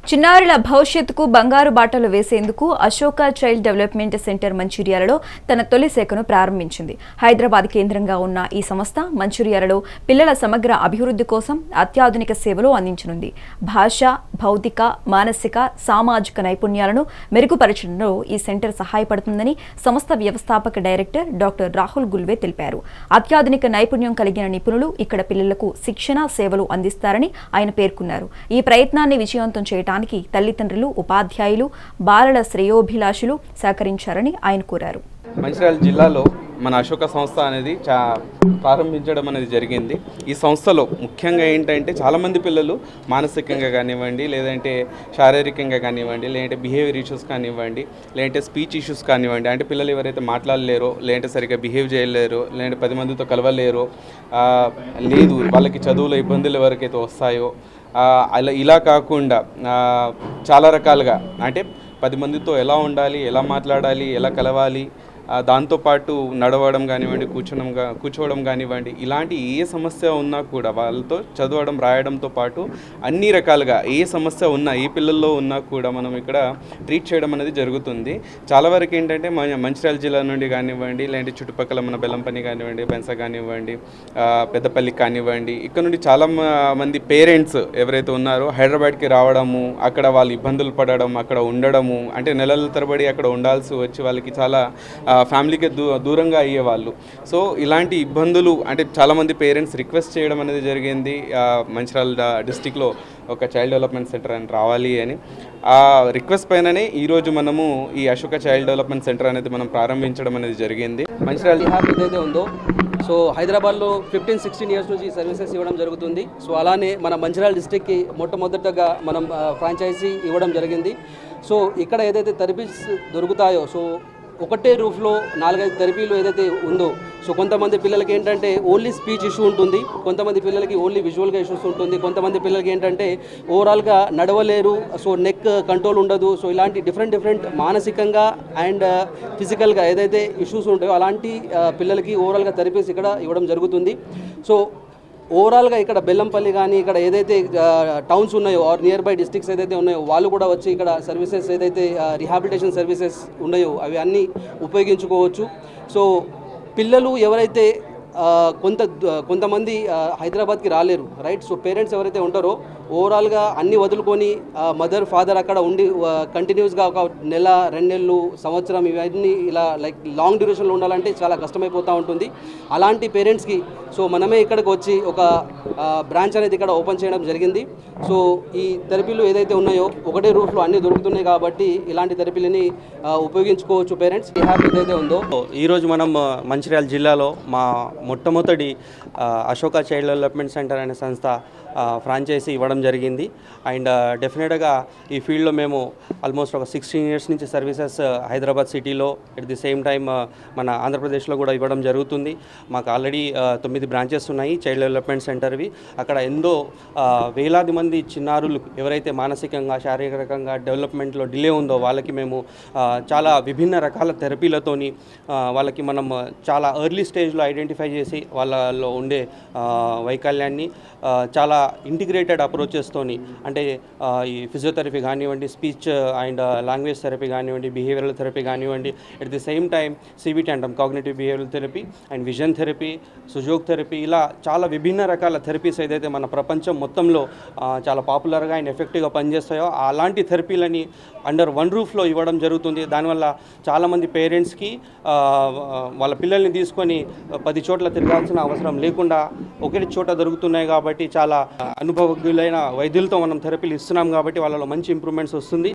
చిన్నారుల భవిష్యత్తుకు బంగారు బాటలు వేసేందుకు అశోక చైల్డ్ డెవలప్మెంట్ సెంటర్ మంచిర్యాలలో తన తొలి శాఖను ప్రారంభించింది. హైదరాబాద్ కేంద్రంగా ఉన్న ఈ సంస్థ మంచిర్యాలలో పిల్లల సమగ్ర అభివృద్ధి కోసం అత్యాధునిక సేవలు అందించనుంది. భాష, భౌతిక, మానసిక, సామాజిక నైపుణ్యాలను మెరుగుపరచడంలో ఈ సెంటర్ సహాయపడుతుందని సంస్థ వ్యవస్థాపక డైరెక్టర్ డాక్టర్ రాహుల్ గుల్వే తెలిపారు. అత్యాధునిక నైపుణ్యం కలిగిన నిపుణులు ఇక్కడ పిల్లలకు శిక్షణ సేవలు అందిస్తారని ఆయన పేర్కొన్నారు. ఈ ప్రయత్నాన్ని విజయవంతం చేయడానికి తల్లిదండ్రులు, ఉపాధ్యాయులు, బాలల శ్రేయోభిలాషులు సహకరించారని ఆయన కోరారు. మంచిర్యాల జిల్లాలో మన అశోక సంస్థ అనేది ప్రారంభించడం అనేది జరిగింది. ఈ సంస్థలో ముఖ్యంగా ఏంటంటే చాలామంది పిల్లలు మానసికంగా కానివ్వండి, లేదంటే శారీరకంగా కానివ్వండి, లేదంటే బిహేవియర్ ఇష్యూస్ కానివ్వండి, లేదంటే స్పీచ్ ఇష్యూస్ కానివ్వండి, అంటే పిల్లలు ఎవరైతే మాట్లాడలేరో, లేదంటే సరిగ్గా బిహేవ్ చేయలేరో, లేదంటే 10 మందితో కలవలేరో, లేదు వాళ్ళకి చదువులో ఇబ్బందులు ఎవరికైతే వస్తాయో, ఇలా కాకుండా చాలా రకాలుగా అంటే 10 మందితో ఎలా ఉండాలి, ఎలా మాట్లాడాలి, ఎలా కలవాలి, దాంతోపాటు నడవడం కానివ్వండి, కూర్చోవడం కానివ్వండి, ఇలాంటి ఏ సమస్య ఉన్నా కూడా వాళ్ళతో చదవడం, రాయడంతో పాటు అన్ని రకాలుగా ఏ సమస్య ఉన్నా, ఏ పిల్లల్లో ఉన్నా కూడా మనం ఇక్కడ ట్రీట్ చేయడం అనేది జరుగుతుంది. చాలా వరకు ఏంటంటే మంచిర్యాల జిల్లా నుండి కానివ్వండి, లేదంటే చుట్టుపక్కల మన బెల్లంపల్లి కానివ్వండి, బెన్స కానివ్వండి, పెద్దపల్లి కానివ్వండి, ఇక్కడ నుండి చాలా మంది పేరెంట్స్ ఎవరైతే ఉన్నారో హైదరాబాద్కి రావడము, అక్కడ వాళ్ళు ఇబ్బందులు పడడం, అక్కడ ఉండడము, అంటే నెలల తరబడి అక్కడ ఉండాల్సి వచ్చి వాళ్ళకి చాలా ఫ్యామిలీకి దూరంగా అయ్యేవాళ్ళు. సో ఇలాంటి ఇబ్బందులు అంటే చాలామంది పేరెంట్స్ రిక్వెస్ట్ చేయడం అనేది జరిగింది, మంచిర్యాల డిస్టిక్లో ఒక చైల్డ్ డెవలప్మెంట్ సెంటర్ అని రావాలి అని. ఆ రిక్వెస్ట్ పైననే ఈరోజు మనము ఈ అశోక చైల్డ్ డెవలప్మెంట్ సెంటర్ అనేది మనం ప్రారంభించడం అనేది జరిగింది. మంచిర్యాల హ్యాప్ ఏదైతే ఉందో, సో హైదరాబాద్లో 15-16 ఇయర్స్ నుంచి సర్వీసెస్ ఇవ్వడం జరుగుతుంది. సో అలానే మన మంచిర్యాల డిస్టిక్కి మొట్టమొదటగా మనం ఫ్రాంచైజీ ఇవ్వడం జరిగింది. సో ఇక్కడ ఏదైతే థెరపీస్ దొరుకుతాయో, సో ఒకటే రూఫ్లో 4-5 థెరపీలు ఏదైతే ఉందో, సో కొంతమంది పిల్లలకి ఏంటంటే ఓన్లీ స్పీచ్ ఇష్యూ ఉంటుంది, కొంతమంది పిల్లలకి ఓన్లీ విజువల్గా ఇష్యూస్ ఉంటుంది, కొంతమంది పిల్లలకి ఏంటంటే ఓవరాల్గా నడవలేరు, సో నెక్ కంట్రోల్ ఉండదు. సో ఇలాంటి డిఫరెంట్ మానసికంగా అండ్ ఫిజికల్గా ఏదైతే ఇష్యూస్ ఉంటాయో అలాంటి పిల్లలకి ఓవరాల్గా థెరపీస్ ఇక్కడ ఇవ్వడం జరుగుతుంది. సో ఓవరాల్గా ఇక్కడ బెల్లంపల్లి కానీ ఇక్కడ ఏదైతే టౌన్స్ ఉన్నాయో ఆర్ నియర్ బై డిస్ట్రిక్ట్స్ ఏదైతే ఉన్నాయో వాళ్ళు కూడా వచ్చి ఇక్కడ సర్వీసెస్ ఏదైతే రిహాబిలిటేషన్ సర్వీసెస్ ఉన్నాయో అవి అన్నీ ఉపయోగించుకోవచ్చు. సో పిల్లలు ఎవరైతే కొంతమంది హైదరాబాద్కి రాలేరు, రైట్. సో పేరెంట్స్ ఎవరైతే ఉంటారో ఓవరాల్గా అన్నీ వదులుకొని మదర్ ఫాదర్ అక్కడ ఉండి కంటిన్యూస్గా ఒక నెల, 2 నెలలు, సంవత్సరం ఇవన్నీ ఇలా లైక్ లాంగ్ డ్యూరేషన్లో ఉండాలంటే చాలా కష్టమైపోతూ ఉంటుంది. అలాంటి పేరెంట్స్కి సో మనమే ఇక్కడికి వచ్చి ఒక బ్రాంచ్ అనేది ఇక్కడ ఓపెన్ చేయడం జరిగింది. సో ఈ థెరపీలు ఏదైతే ఉన్నాయో ఒకటే రూఫ్లో అన్నీ దొరుకుతున్నాయి కాబట్టి ఇలాంటి థెరపీలని ఉపయోగించుకోవచ్చు పేరెంట్స్. ఈ హ్యాప్ ఏదైతే ఉందో, ఈరోజు మనం మంచిర్యాల జిల్లాలో మా మొట్టమొదటి అశోక చైల్డ్ డెవలప్మెంట్ సెంటర్ అనే సంస్థ ఫ్రాంచైజీ ఇవ్వడం జరిగింది. అండ్ డెఫినెట్గా ఈ ఫీల్డ్లో మేము ఆల్మోస్ట్ ఒక 16 ఇయర్స్ నుంచి సర్వీసెస్ హైదరాబాద్ సిటీలో, ఎట్ ది సేమ్ టైం మన ఆంధ్రప్రదేశ్లో కూడా ఇవ్వడం జరుగుతుంది. మాకు ఆల్రెడీ 9 బ్రాంచెస్ ఉన్నాయి చైల్డ్ డెవలప్మెంట్ సెంటర్వి. అక్కడ ఎంతో వేలాది మంది చిన్నారులు ఎవరైతే మానసికంగా, శారీరకంగా డెవలప్మెంట్లో డిలే ఉందో వాళ్ళకి మేము చాలా విభిన్న రకాల థెరపీలతోని వాళ్ళకి మనం చాలా ఎర్లీ స్టేజ్లో ఐడెంటిఫై చేసి వాళ్ళలో ఉండే వైకల్యాన్ని చాలా ఇంటిగ్రేటెడ్ అప్రోచెస్తోని, అంటే ఈ ఫిజియోథెరపీ కానివ్వండి, స్పీచ్ అండ్ లాంగ్వేజ్ థెరపీ కానివ్వండి, బిహేవియరల్ థెరపీ కానివ్వండి, at the same time CBT అంటాం, cognitive behavioural therapy and vision therapy, sujok therapy, ఇలా చాలా విభిన్న రకాల థెరపీస్ ఏదైతే మన ప్రపంచం మొత్తంలో చాలా పాపులర్గా అండ్ ఎఫెక్టివ్గా పనిచేస్తాయో అలాంటి థెరపీలని అండర్ వన్ రూఫ్లో ఇవ్వడం జరుగుతుంది. దానివల్ల చాలామంది పేరెంట్స్కి వాళ్ళ పిల్లల్ని తీసుకొని 10 చోట్ల తిరగాల్సిన అవసరం లేకుండా ఒకటి చోట దొరుకుతున్నాయి కాబట్టి చాలా అనుభవజ్ఞులైన వైద్యులతో మనం థెరపీలు ఇస్తున్నాం కాబట్టి వాళ్ళలో మంచి ఇంప్రూవ్మెంట్స్ వస్తుంది.